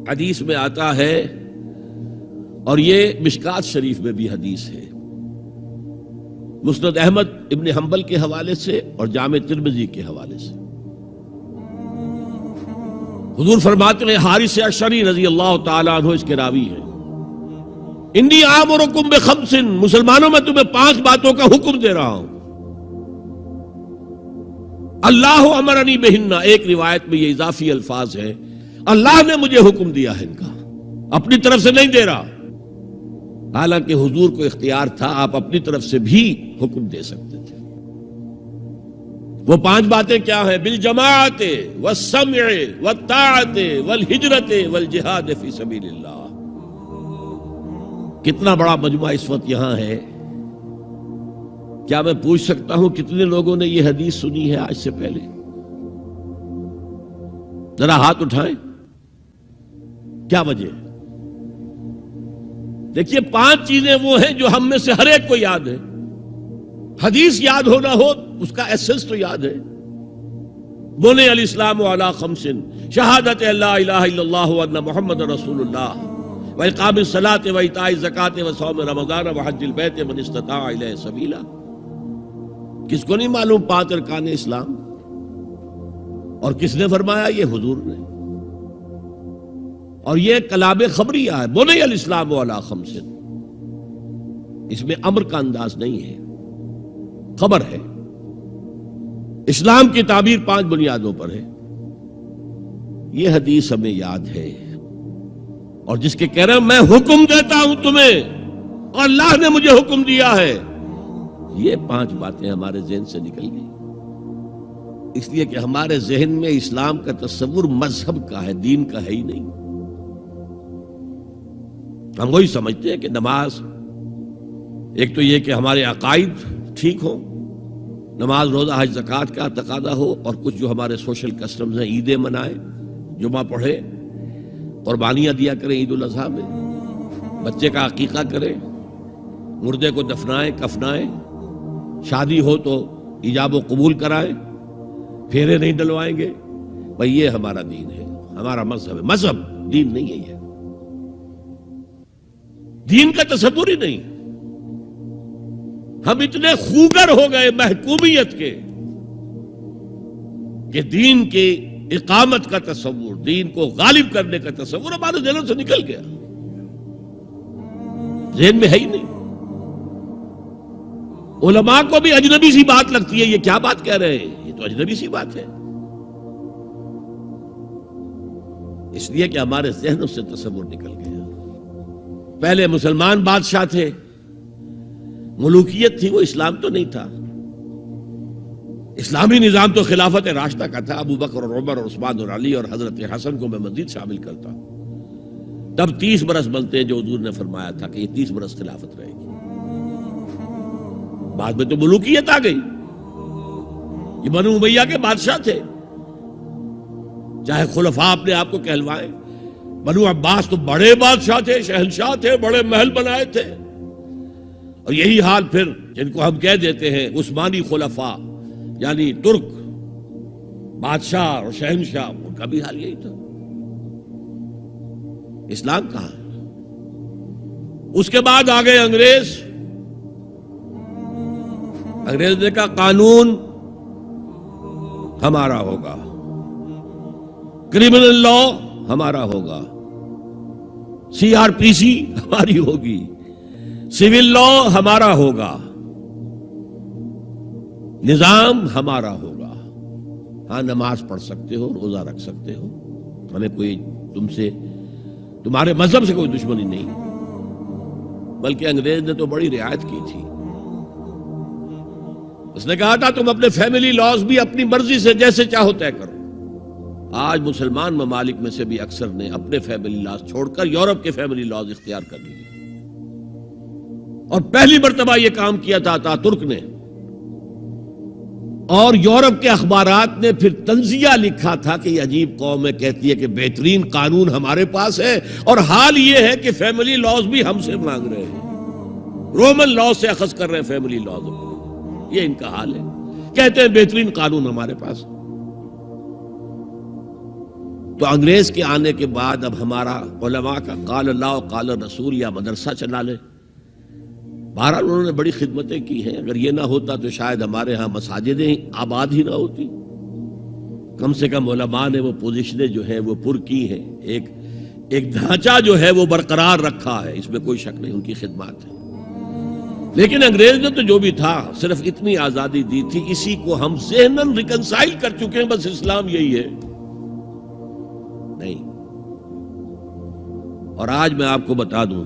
حدیث میں آتا ہے، اور یہ مشکات شریف میں بھی حدیث ہے، مسند احمد ابن حنبل کے حوالے سے اور جامع ترمذی کے حوالے سے، حضور فرماتے ہیں، حارث اشعری رضی اللہ تعالیٰ عنہ اس کے راوی ہیں، انی آمرکم بخمس، مسلمانوں میں تمہیں 5 باتوں کا حکم دے رہا ہوں، اللہ امرنی بہن، ایک روایت میں یہ اضافی الفاظ ہے، اللہ نے مجھے حکم دیا ہے ان کا، اپنی طرف سے نہیں دے رہا، حالانکہ حضور کو اختیار تھا، آپ اپنی طرف سے بھی حکم دے سکتے تھے۔ وہ 5 باتیں کیا ہیں؟ بالجماعت والسمع والطاعت والہجرت والجہاد فی سبیل اللہ۔ کتنا بڑا مجمع اس وقت یہاں ہے، کیا میں پوچھ سکتا ہوں کتنے لوگوں نے یہ حدیث سنی ہے آج سے پہلے؟ ذرا ہاتھ اٹھائیں، کیا وجہ؟ دیکھیے 5 چیزیں وہ ہیں جو ہم میں سے ہر ایک کو یاد ہے، حدیث یاد ہونا ہو اس کا ایسنس تو یاد ہے۔ بنی الاسلام علی 5، شہادت لا الہ الا اللہ وان محمد رسول اللہ، واقام الصلاۃ وایتاء الزکاۃ وصوم رمضان وحج البیت من استطاع الیہ سبیلا۔ کس کو نہیں معلوم 5 ارکان اسلام؟ اور کس نے فرمایا؟ یہ حضور نے، اور یہ کلام خبریہ ہے، بنی الاسلام علی 5، اس میں امر کا انداز نہیں ہے، خبر ہے۔ اسلام کی تعبیر 5 بنیادوں پر ہے، یہ حدیث ہمیں یاد ہے، اور جس کے کہہ رہے ہیں میں حکم دیتا ہوں تمہیں اور اللہ نے مجھے حکم دیا ہے، یہ 5 باتیں ہمارے ذہن سے نکل گئی، اس لیے کہ ہمارے ذہن میں اسلام کا تصور مذہب کا ہے، دین کا ہے ہی نہیں۔ ہم وہی سمجھتے ہیں کہ نماز، ایک تو یہ کہ ہمارے عقائد ٹھیک ہوں، نماز روزہ حج زکوٰۃ کا تقاضا ہو، اور کچھ جو ہمارے سوشل کسٹمز ہیں، عیدیں منائیں، جمعہ پڑھے، قربانیاں دیا کریں عید الاضحیٰ میں، بچے کا عقیقہ کریں، مردے کو دفنائیں کفنائیں، شادی ہو تو ایجاب و قبول کرائیں، پھیرے نہیں ڈلوائیں گے، بھئی یہ ہمارا دین ہے، ہمارا مذہب ہے، مذہب دین نہیں ہے، یہ دین کا تصور ہی نہیں۔ ہم اتنے خوگر ہو گئے محکومیت کے کہ دین کی اقامت کا تصور، دین کو غالب کرنے کا تصور ہمارے ذہنوں سے نکل گیا، ذہن میں ہے ہی نہیں۔ علماء کو بھی اجنبی سی بات لگتی ہے، یہ کیا بات کہہ رہے ہیں، یہ تو اجنبی سی بات ہے، اس لیے کہ ہمارے ذہنوں سے تصور نکل گیا۔ پہلے مسلمان بادشاہ تھے، ملوکیت تھی، وہ اسلام تو نہیں تھا، اسلامی نظام تو خلافت راشدہ کا تھا، ابو بکر اور عمر اور عثمان اور علی اور حضرت حسن کو میں مزید شامل کرتا ہوں۔ تب 30 برس بنتے ہیں جو حضور نے فرمایا تھا کہ یہ 30 برس خلافت رہے گی، بعد میں تو ملوکیت آ گئی، یہ بنو امیہ کے بادشاہ تھے، چاہے خلفاء اپنے آپ کو کہلوائیں، بنو عباس تو بڑے بادشاہ تھے، شہنشاہ تھے، بڑے محل بنائے تھے، اور یہی حال پھر جن کو ہم کہہ دیتے ہیں عثمانی خلفاء، یعنی ترک بادشاہ اور شہنشاہ، ان کا بھی حال یہی تھا۔ اسلام کہاں ہے؟ اس کے بعد آ گئے انگریز نے کہا قانون ہمارا ہوگا، کرمنل لا ہمارا ہوگا، CRPC ہماری ہوگی، سول لا ہمارا ہوگا، نظام ہمارا ہوگا، ہاں نماز پڑھ سکتے ہو، روزہ رکھ سکتے ہو، ہمیں کوئی تمہارے مذہب سے کوئی دشمنی نہیں، بلکہ انگریز نے تو بڑی رعایت کی تھی، اس نے کہا تھا تم اپنے فیملی لاز بھی اپنی مرضی سے جیسے چاہو طے کرو۔ آج مسلمان ممالک میں سے بھی اکثر نے اپنے فیملی لاز چھوڑ کر یورپ کے فیملی لاز اختیار کر لیے، اور پہلی مرتبہ یہ کام کیا تھا ترک نے، اور یورپ کے اخبارات نے پھر تنزیہ لکھا تھا کہ یہ عجیب قوم ہے، کہتی ہے کہ بہترین قانون ہمارے پاس ہے، اور حال یہ ہے کہ فیملی لاز بھی ہم سے مانگ رہے ہیں، رومن لاز سے اخذ کر رہے ہیں فیملی لاز، یہ ان کا حال ہے، کہتے ہیں بہترین قانون ہمارے پاس۔ تو انگریز کے آنے کے بعد اب ہمارا علماء کا قال اللہ و قال رسول یا مدرسہ چلا لے. بہرحال انہوں نے بڑی خدمتیں کی ہیں. اگر یہ نہ ہوتا تو شاید ہمارے ہاں مساجدیں آباد ہی نہ ہوتی. کم سے کم علماء نے وہ پوزیشنیں جو ہیں وہ پر کی ہیں. ایک ڈھانچہ جو ہے وہ برقرار رکھا ہے, اس میں کوئی شک نہیں, ان کی خدمات ہے. لیکن انگریز نے تو جو بھی تھا صرف اتنی آزادی دی تھی, اسی کو ہم ذہناً ریکنسائل کر چکے ہیں, بس اسلام یہی ہے. نہیں. اور آج میں آپ کو بتا دوں,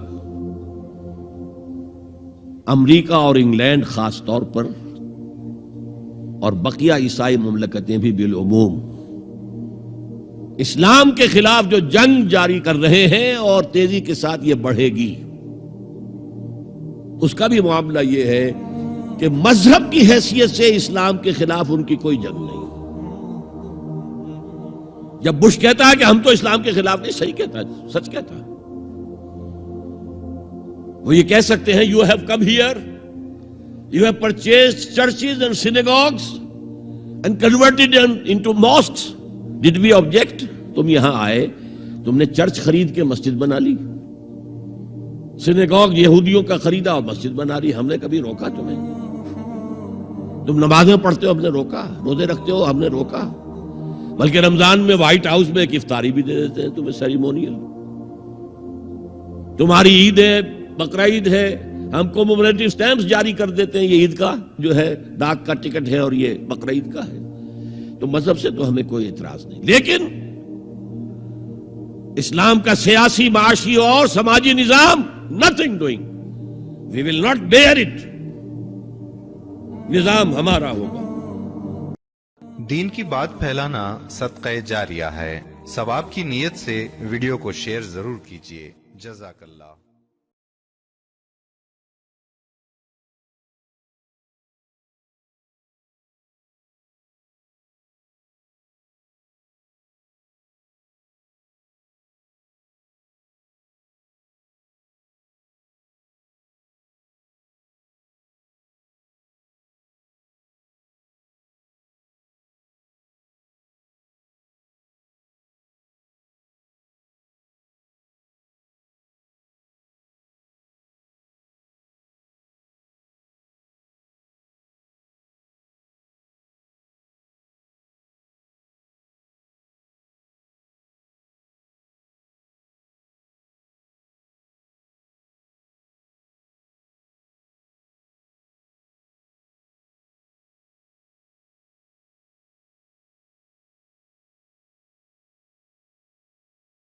امریکہ اور انگلینڈ خاص طور پر اور بقیہ عیسائی مملکتیں بھی بالعموم اسلام کے خلاف جو جنگ جاری کر رہے ہیں اور تیزی کے ساتھ یہ بڑھے گی, اس کا بھی معاملہ یہ ہے کہ مذہب کی حیثیت سے اسلام کے خلاف ان کی کوئی جنگ نہیں. جب بش کہتا ہے کہ ہم تو اسلام کے خلاف نہیں, صحیح کہتا ہے, سچ کہتا ہے. وہ یہ کہہ سکتے ہیں you have come here, you have purchased churches and synagogues and converted into mosques, did we object? تم یہاں آئے, تم نے چرچ خرید کے مسجد بنا لی, سینیگوگ یہودیوں کا خریدا اور مسجد بنا لی, ہم نے کبھی روکا تمہیں؟ تم نمازیں پڑھتے ہو, ہم نے روکا؟ روزے رکھتے ہو, ہم نے روکا؟ بلکہ رمضان میں وائٹ ہاؤس میں ایک افطاری بھی دے دیتے ہیں تمہیں, سیریمونیل. تمہاری عید ہے, بقرہ عید ہے, ہم کومیموریٹو سٹیمپس جاری کر دیتے ہیں, یہ عید کا جو ہے ڈاک کا ٹکٹ ہے اور یہ بقرہ عید کا ہے. تو مذہب سے تو ہمیں کوئی اعتراض نہیں, لیکن اسلام کا سیاسی, معاشی اور سماجی نظام, nothing doing. We will not bear it. نظام ہمارا ہوگا. دین کی بات پھیلانا صدقہ جاریہ ہے. ثواب کی نیت سے ویڈیو کو شیئر ضرور کیجیے. جزاک اللہ.